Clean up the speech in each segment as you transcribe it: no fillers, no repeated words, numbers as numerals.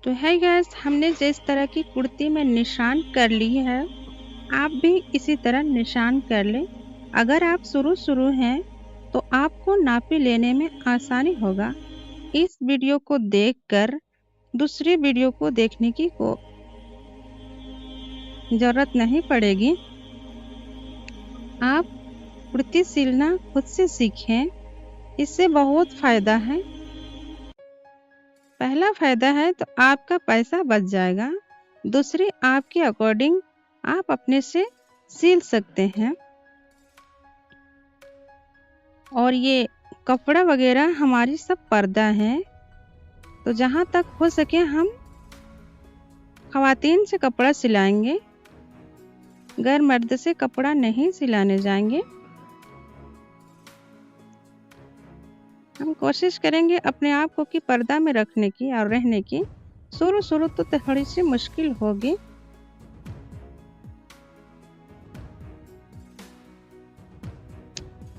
तो है गैस, हमने जिस तरह की कुर्ती में निशान कर ली है, आप भी इसी तरह निशान कर लें। अगर आप शुरू हैं तो आपको नापी लेने में आसानी होगा। इस वीडियो को देखकर दूसरी वीडियो को देखने की जरूरत नहीं पड़ेगी। आप कुर्ती सिलना खुद से सीखें, इससे बहुत फायदा है। पहला फायदा है तो आपका पैसा बच जाएगा। दूसरी, आपके अकॉर्डिंग आप अपने से सिल सकते हैं। और ये कपड़ा वगैरह हमारी सब पर्दा है, तो जहाँ तक हो सके हम ख़वातीन से कपड़ा सिलाएंगे, गैर मर्द से कपड़ा नहीं सिलाने जाएंगे। हम कोशिश करेंगे अपने आप को कि पर्दा में रखने की और रहने की। शुरू तो थोड़ी सी मुश्किल होगी।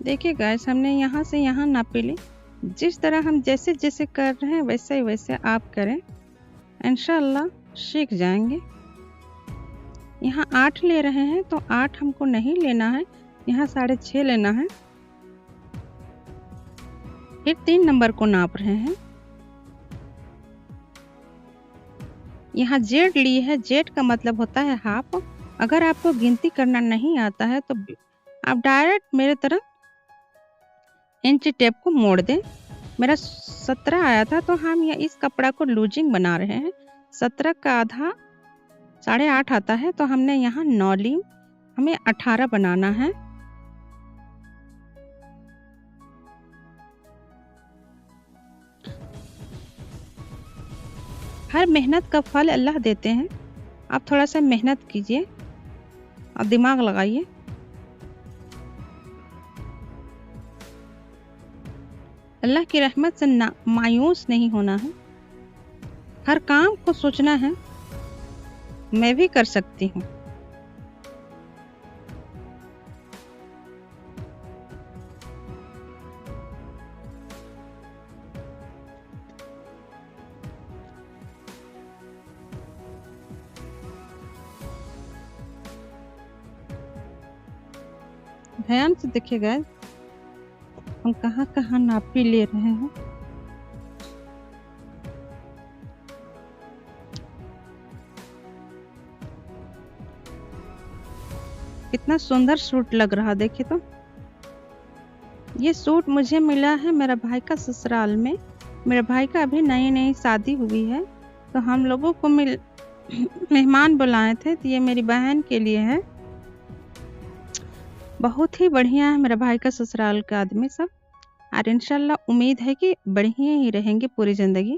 देखिए गाइस, हमने यहाँ से यहाँ नापी ली। जिस तरह हम जैसे जैसे कर रहे हैं वैसे वैसे आप करें, इंशाल्लाह सीख जाएंगे। यहाँ 8 ले रहे हैं तो 8 हमको नहीं लेना है, यहाँ 6.5 लेना है। फिर 3 नंबर को नाप रहे हैं। यहाँ जेड ली है, जेड का मतलब होता है हाफ। अगर आपको गिनती करना नहीं आता है तो आप डायरेक्ट मेरे तरफ इंची टेप को मोड़ दें। मेरा 17 आया था तो हम इस कपड़ा को लूजिंग बना रहे हैं। 17 का आधा 8.5 आता है, तो हमने यहाँ 9 ली। हमें 18 बनाना है। हर मेहनत का फल अल्लाह देते हैं। आप थोड़ा सा मेहनत कीजिए और दिमाग लगाइए। अल्लाह की रहमत से मायूस नहीं होना है। हर काम को सोचना है, मैं भी कर सकती हूँ। ध्यान से देखिएगा, हम कहाँ कहाँ नापी ले रहे हैं। कितना सुंदर सूट लग रहा, देखिए तो। ये सूट मुझे मिला है मेरा भाई का ससुराल में। मेरे भाई का अभी नई नई शादी हुई है, तो हम लोगों को मेहमान बुलाए थे, तो ये मेरी बहन के लिए है। बहुत ही बढ़िया है मेरा भाई का ससुराल का आदमी सब, और इंशाल्लाह उम्मीद है कि बढ़िया ही रहेंगे पूरी जिंदगी।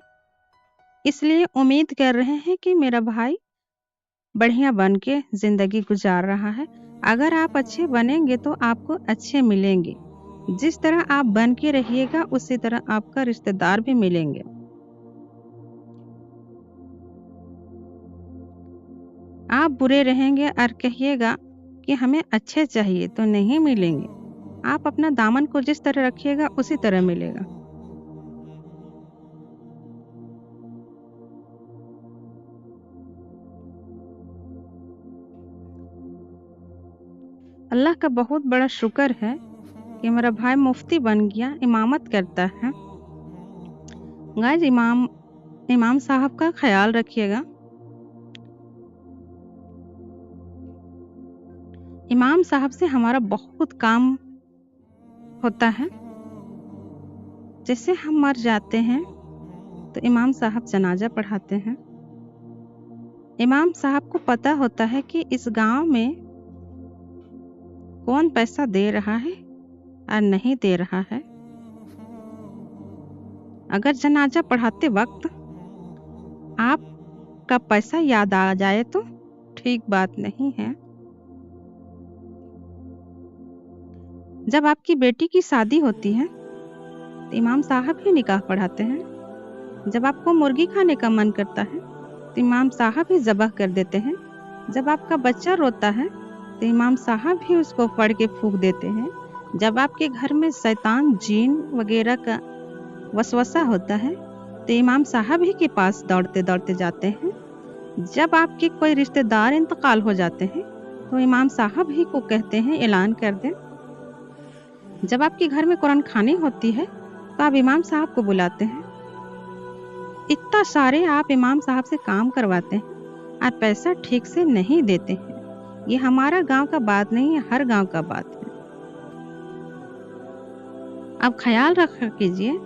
इसलिए उम्मीद कर रहे हैं कि मेरा भाई बढ़िया बन के जिंदगी गुजार रहा है। अगर आप अच्छे बनेंगे तो आपको अच्छे मिलेंगे। जिस तरह आप बन के रहिएगा उसी तरह आपका रिश्तेदार भी मिलेंगे। आप बुरे रहेंगे और कहिएगा कि हमें अच्छे चाहिए, तो नहीं मिलेंगे। आप अपना दामन को जिस तरह रखिएगा उसी तरह मिलेगा। अल्लाह का बहुत बड़ा शुक्र है कि मेरा भाई मुफ्ती बन गया, इमामत करता है। गाइस, इमाम साहब का ख्याल रखिएगा। इमाम साहब से हमारा बहुत काम होता है। जैसे हम मर जाते हैं तो इमाम साहब जनाजा पढ़ाते हैं। इमाम साहब को पता होता है कि इस गांव में कौन पैसा दे रहा है और नहीं दे रहा है। अगर जनाजा पढ़ाते वक्त आपका पैसा याद आ जाए तो ठीक बात नहीं है। जब आपकी बेटी की शादी होती है तो इमाम साहब ही निकाह पढ़ाते हैं। जब आपको मुर्गी खाने का मन करता है तो इमाम साहब ही ज़बह कर देते हैं। जब आपका बच्चा रोता है तो इमाम साहब ही उसको पढ़ के फूंक देते हैं। जब आपके घर में शैतान, जीन वगैरह का वसवसा होता है तो इमाम साहब ही के पास दौड़ते दौड़ते जाते हैं। जब आपके कोई रिश्तेदार इंतकाल हो जाते हैं तो इमाम साहब ही को कहते हैं ऐलान कर दें। जब आपके घर में कुरान खानी होती है तो आप इमाम साहब को बुलाते हैं। इतना सारे आप इमाम साहब से काम करवाते हैं और पैसा ठीक से नहीं देते हैं। ये हमारा गांव का बात नहीं है, हर गांव का बात है। आप ख्याल रखा कीजिए,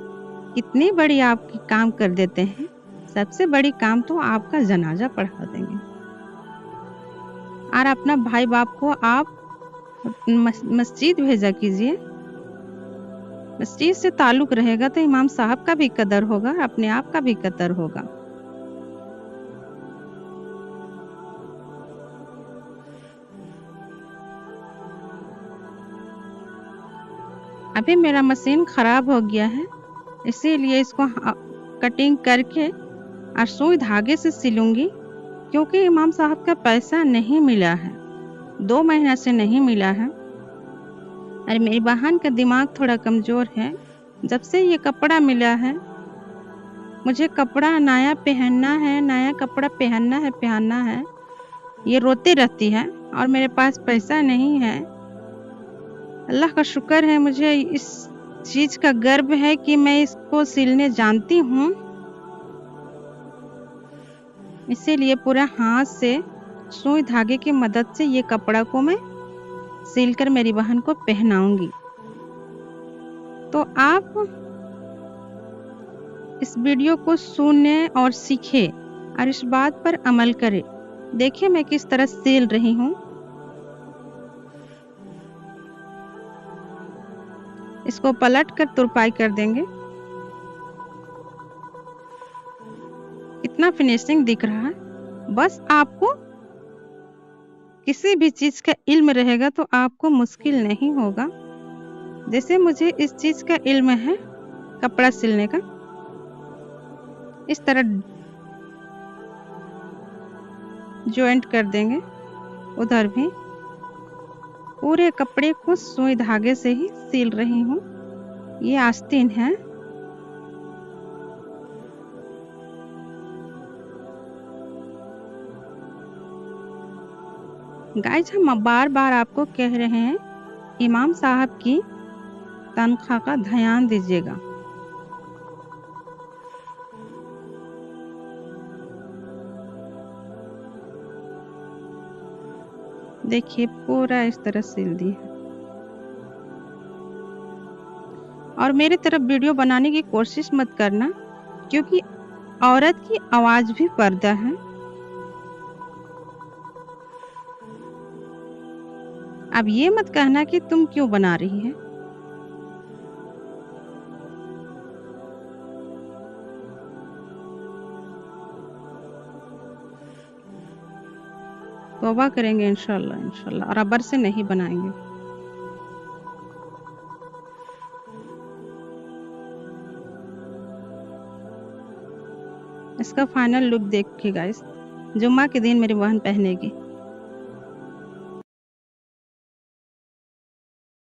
कितनी बड़ी आप काम कर देते हैं। सबसे बड़ी काम तो आपका जनाजा पढ़ा देंगे और अपना भाई बाप को आप मस्जिद भेजा कीजिए। मस्जिद से ताल्लुक रहेगा तो इमाम साहब का भी कदर होगा, अपने आप का भी कदर होगा। अभी मेरा मशीन खराब हो गया है, इसीलिए इसको कटिंग करके और सुई धागे से सिलूंगी, क्योंकि इमाम साहब का पैसा नहीं मिला है, 2 महीना से नहीं मिला है। अरे मेरी बहन का दिमाग थोड़ा कमज़ोर है। जब से ये कपड़ा मिला है, मुझे कपड़ा नया पहनना है, नया कपड़ा पहनना है, ये रोती रहती है और मेरे पास पैसा नहीं है। अल्लाह का शुक्र है, मुझे इस चीज़ का गर्व है कि मैं इसको सिलने जानती हूँ। इसीलिए पूरा हाथ से सुई धागे की मदद से ये कपड़ा को मैं सिलकर मेरी बहन को पहनाऊंगी। तो आप इस वीडियो को सुने और सीखे और इस बात पर अमल करें। देखिए मैं किस तरह सिल रही हूँ। इसको पलट कर तुरपाई कर देंगे। कितना फिनिशिंग दिख रहा है। बस आपको किसी भी चीज का इल्म रहेगा तो आपको मुश्किल नहीं होगा। जैसे मुझे इस चीज का इल्म है, कपड़ा सिलने का, इस तरह जॉइंट कर देंगे। उधर भी पूरे कपड़े को सुई धागे से ही सिल रही हूँ। ये आस्तीन है। गाइस, हम बार बार आपको कह रहे हैं, इमाम साहब की तनख्वाह का ध्यान दीजिएगा। देखिए पूरा इस तरह सिल दी है। और मेरी तरफ वीडियो बनाने की कोशिश मत करना, क्योंकि औरत की आवाज भी पर्दा है। अब ये मत कहना कि तुम क्यों बना रही है। तौबा करेंगे इंशाल्लाह, इंशाल्लाह, और रबर से नहीं बनाएंगे। इसका फाइनल लुक देखिए गाइस। जुम्मा के दिन मेरी बहन पहनेगी।